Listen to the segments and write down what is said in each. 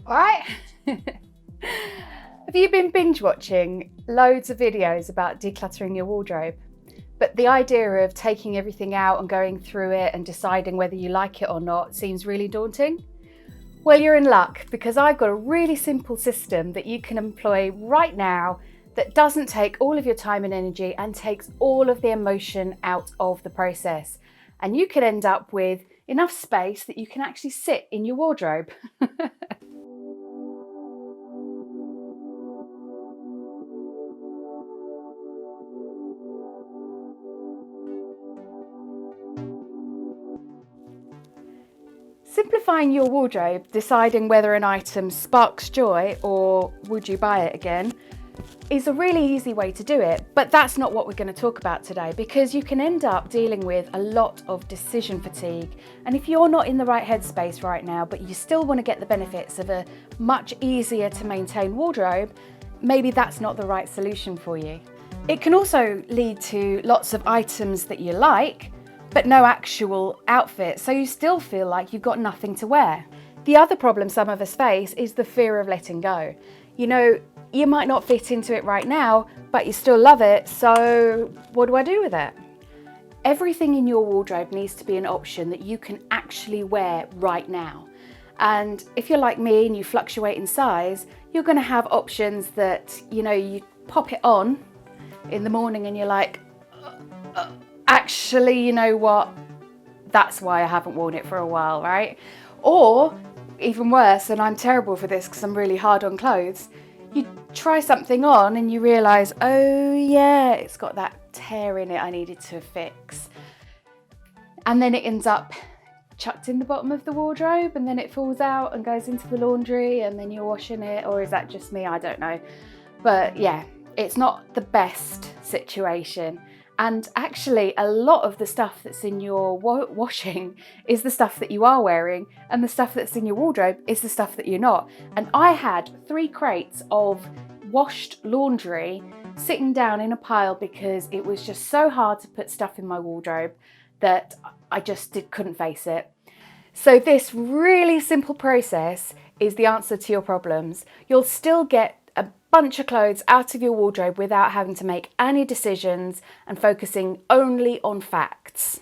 All right. Have you been binge watching loads of videos about decluttering your wardrobe? But the idea of taking everything out and going through it and deciding whether you like it or not seems really daunting? Well, you're in luck, because I've got a really simple system that you can employ right now that doesn't take all of your time and energy and takes all of the emotion out of the process. And you could end up with enough space that you can actually sit in your wardrobe. Simplifying your wardrobe, deciding whether an item sparks joy or would you buy it again, is a really easy way to do it, but that's not what we're going to talk about today, because you can end up dealing with a lot of decision fatigue. And if you're not in the right headspace right now, but you still want to get the benefits of a much easier to maintain wardrobe, maybe that's not the right solution for you. It can also lead to lots of items that you like, but no actual outfit, so you still feel like you've got nothing to wear. The other problem some of us face is the fear of letting go. You know, you might not fit into it right now, but you still love it, so what do I do with it? Everything in your wardrobe needs to be an option that you can actually wear right now. And if you're like me and you fluctuate in size, you're going to have options that, you know, you pop it on in the morning and you're like, actually, you know what? That's why I haven't worn it for a while, right? Or even worse, and I'm terrible for this because I'm really hard on clothes, you try something on and you realise, oh yeah, it's got that tear in it I needed to fix. And then it ends up chucked in the bottom of the wardrobe, and then it falls out and goes into the laundry, and then you're washing it. Or is that just me? I don't know. But yeah, it's not the best situation. And actually, a lot of the stuff that's in your washing is the stuff that you are wearing, and the stuff that's in your wardrobe is the stuff that you're not. And I had 3 crates of washed laundry sitting down in a pile because it was just so hard to put stuff in my wardrobe that I just couldn't face it. So this really simple process is the answer to your problems. You'll still get a bunch of clothes out of your wardrobe without having to make any decisions and focusing only on facts.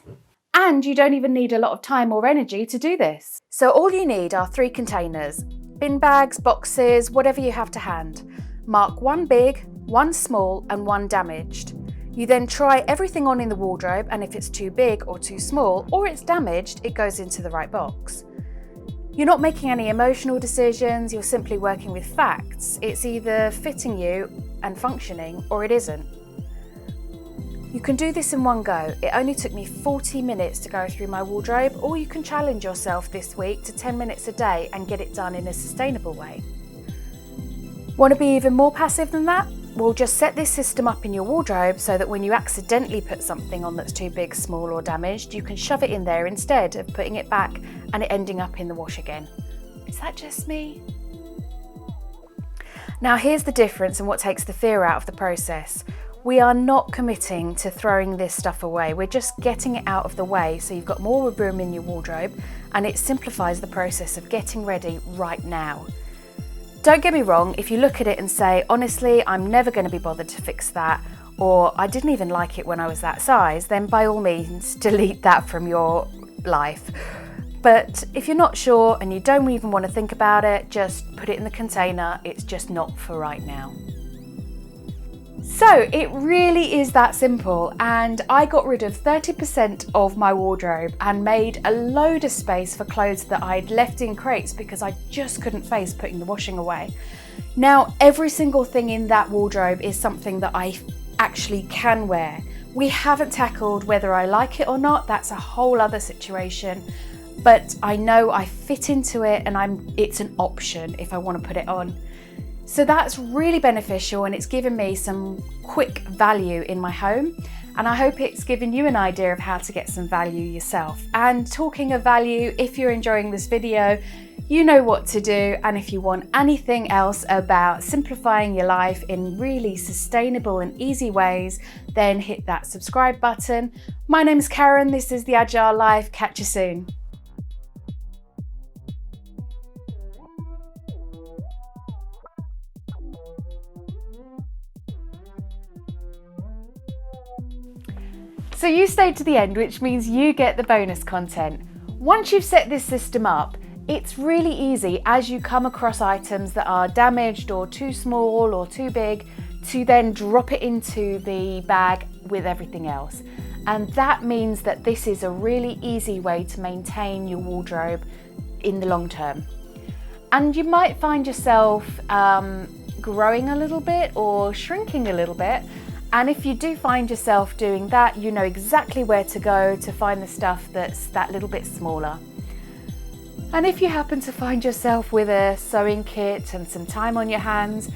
And you don't even need a lot of time or energy to do this. So all you need are 3 containers, bin bags, boxes, whatever you have to hand. Mark 1 big, 1 small and 1 damaged. You then try everything on in the wardrobe, and if it's too big or too small or it's damaged, it goes into the right box. You're not making any emotional decisions, you're simply working with facts. It's either fitting you and functioning, or it isn't. You can do this in one go. It only took me 40 minutes to go through my wardrobe, or you can challenge yourself this week to 10 minutes a day and get it done in a sustainable way. Want to be even more passive than that? Well, just set this system up in your wardrobe so that when you accidentally put something on that's too big, small or damaged, you can shove it in there instead of putting it back and it ending up in the wash again. Is that just me? Now here's the difference and what takes the fear out of the process. We are not committing to throwing this stuff away. We're just getting it out of the way so you've got more room in your wardrobe, and it simplifies the process of getting ready right now. Don't get me wrong, if you look at it and say, honestly, I'm never going to be bothered to fix that, or I didn't even like it when I was that size, then by all means, delete that from your life. But if you're not sure and you don't even want to think about it, just put it in the container. It's just not for right now. So it really is that simple, and I got rid of 30% of my wardrobe and made a load of space for clothes that I'd left in crates because I just couldn't face putting the washing away. Now every single thing in that wardrobe is something that I actually can wear. We haven't tackled whether I like it or not, that's a whole other situation, but I know I fit into it and it's an option if I want to put it on. So that's really beneficial, and it's given me some quick value in my home, and I hope it's given you an idea of how to get some value yourself. And talking of value, if you're enjoying this video, you know what to do, and if you want anything else about simplifying your life in really sustainable and easy ways, then hit that subscribe button. My name's Karen, this is The Agile Life, catch you soon. So you stayed to the end, which means you get the bonus content. Once you've set this system up, it's really easy as you come across items that are damaged or too small or too big to then drop it into the bag with everything else. And that means that this is a really easy way to maintain your wardrobe in the long term. And you might find yourself growing a little bit or shrinking a little bit. And if you do find yourself doing that, you know exactly where to go to find the stuff that's that little bit smaller. And if you happen to find yourself with a sewing kit and some time on your hands,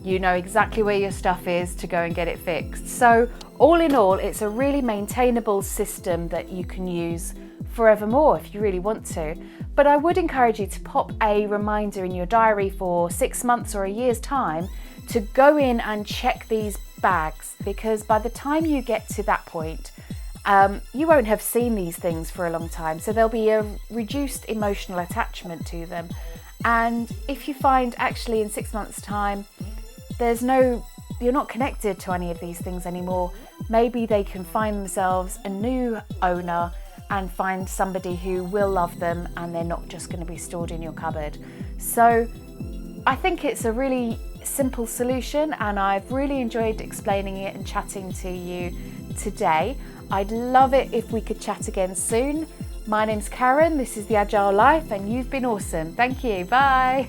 you know exactly where your stuff is to go and get it fixed. So all in all, it's a really maintainable system that you can use forevermore if you really want to. But I would encourage you to pop a reminder in your diary for 6 months or a year's time to go in and check these bags, because by the time you get to that point, you won't have seen these things for a long time, so there'll be a reduced emotional attachment to them. And if you find actually in 6 months' time you're not connected to any of these things anymore, maybe they can find themselves a new owner and find somebody who will love them, and they're not just going to be stored in your cupboard. So I think it's a really simple solution, and I've really enjoyed explaining it and chatting to you today. I'd love it if we could chat again soon. My name's Karen, this is The Agile Life, and you've been awesome. Thank you, bye.